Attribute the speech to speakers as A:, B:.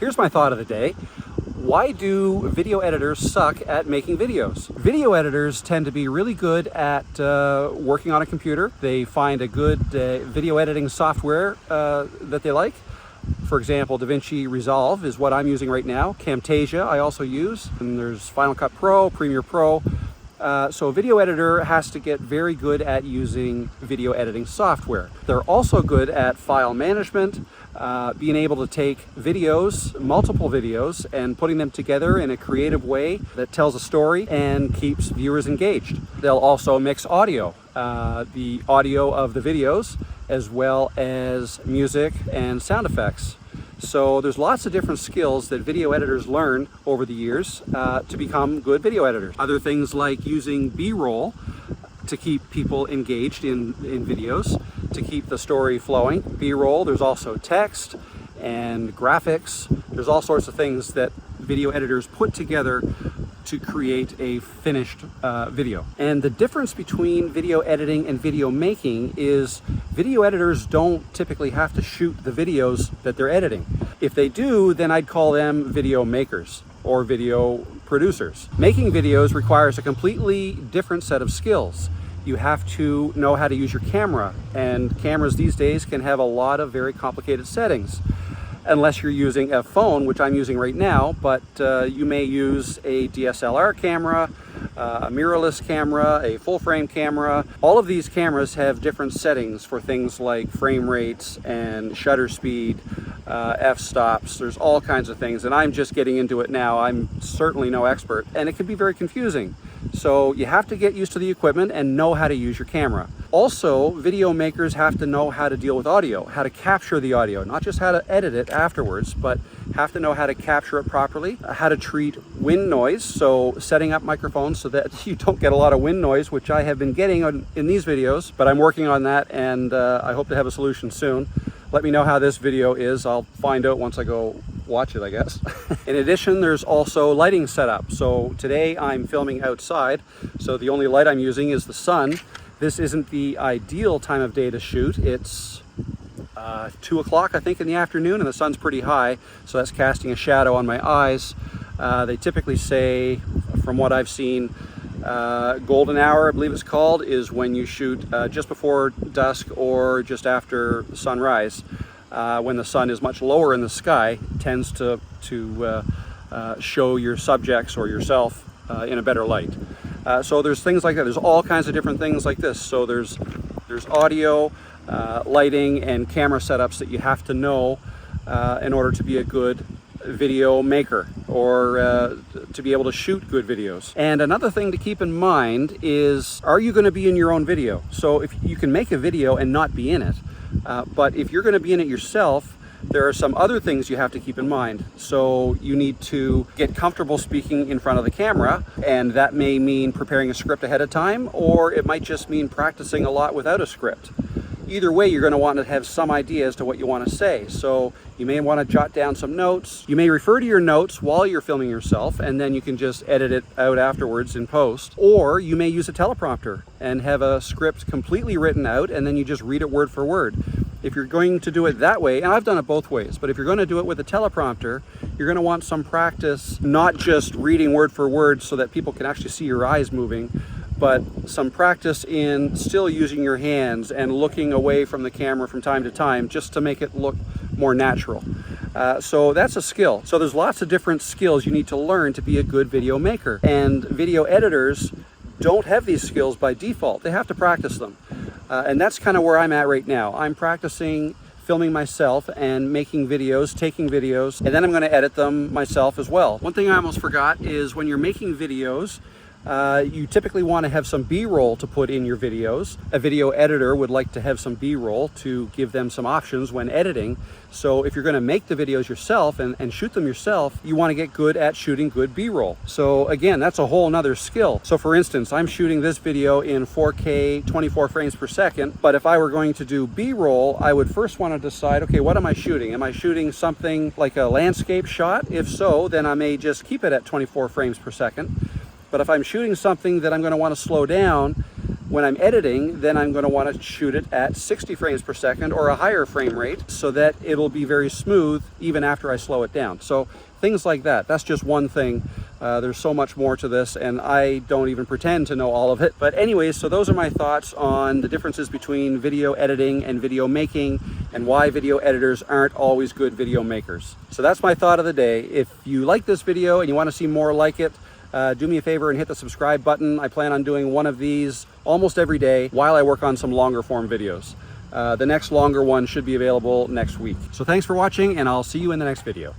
A: Here's my thought of the day. Why do video editors suck at making videos? Video editors tend to be really good at working on a computer. They find a good video editing software that they like. For example, DaVinci Resolve is what I'm using right now. Camtasia I also use, and there's Final Cut Pro, Premiere Pro. So a video editor has to get very good at using video editing software. They're also good at file management, being able to take videos, multiple videos, and putting them together in a creative way that tells a story and keeps viewers engaged. They'll also mix audio, the audio of the videos, as well as music and sound effects. So there's lots of different skills that video editors learn over the years to become good video editors. Other things like using B-roll to keep people engaged in videos, to keep the story flowing. B-roll, there's also text and graphics. There's all sorts of things that video editors put together to create a finished video. And the difference between video editing and video making is video editors don't typically have to shoot the videos that they're editing. If they do, then I'd call them video makers or video producers. Making videos requires a completely different set of skills. You have to know how to use your camera, and cameras these days can have a lot of very complicated settings. Unless you're using a phone, which I'm using right now, but you may use a DSLR camera, a mirrorless camera, a full frame camera. All of these cameras have different settings for things like frame rates and shutter speed, f-stops. There's all kinds of things, and I'm just getting into it now. I'm certainly no expert, and it can be very confusing. So you have to get used to the equipment and know how to use your camera. Also, video makers have to know how to deal with audio, how to capture the audio, not just how to edit it afterwards, but have to know how to capture it properly, how to treat wind noise, so setting up microphones so that you don't get a lot of wind noise, which I have been getting in these videos, but I'm working on that, and I hope to have a solution soon. Let me know how this video is. I'll find out once I go watch it, I guess. In addition, there's also lighting setup. So today I'm filming outside, so the only light I'm using is the sun. This isn't the ideal time of day to shoot. It's 2 o'clock, I think, in the afternoon, and the sun's pretty high, so that's casting a shadow on my eyes. They typically say, from what I've seen, golden hour, I believe it's called, is when you shoot just before dusk or just after sunrise. When the sun is much lower in the sky, it tends to show your subjects or yourself in a better light. So there's things like that. There's all kinds of different things like this. So there's audio, lighting, and camera setups that you have to know in order to be a good video maker, or to be able to shoot good videos. And another thing to keep in mind is, are you going to be in your own video? So if you can make a video and not be in it, but if you're going to be in it yourself, there are some other things you have to keep in mind. So you need to get comfortable speaking in front of the camera, and that may mean preparing a script ahead of time, or it might just mean practicing a lot without a script. Either way, you're going to want to have some idea as to what you want to say. So you may want to jot down some notes. You may refer to your notes while you're filming yourself, and then you can just edit it out afterwards in post. Or you may use a teleprompter and have a script completely written out, and then you just read it word for word. If you're going to do it that way, and I've done it both ways, but if you're going to do it with a teleprompter, you're going to want some practice, not just reading word for word so that people can actually see your eyes moving, but some practice in still using your hands and looking away from the camera from time to time, just to make it look more natural. So that's a skill. So there's lots of different skills you need to learn to be a good video maker. And video editors don't have these skills by default. They have to practice them. And that's kind of where I'm at right now. I'm practicing filming myself and making videos, taking videos, and then I'm going to edit them myself as well. One thing I almost forgot is, when you're making videos, you typically want to have some B-roll to put in your videos. A video editor would like to have some B-roll to give them some options when editing. So if you're going to make the videos yourself and shoot them yourself, you want to get good at shooting good B-roll. So again, that's a whole nother skill. So for instance, I'm shooting this video in 4K 24 frames per second, but if I were going to do B-roll, I would first want to decide, okay, what am I shooting? Am I shooting something like a landscape shot? If so, then I may just keep it at 24 frames per second. But if I'm shooting something that I'm going to want to slow down, When I'm editing, then I'm going to want to shoot it at 60 frames per second or a higher frame rate so that it'll be very smooth even after I slow it down. So things like that. That's just one thing. There's so much more to this, and I don't even pretend to know all of it. But anyways, so those are my thoughts on the differences between video editing and video making, and why video editors aren't always good video makers. So that's my thought of the day. If you like this video and you want to see more like it, do me a favor and hit the subscribe button. I plan on doing one of these almost every day while I work on some longer form videos. The next longer one should be available next week. So thanks for watching, and I'll see you in the next video.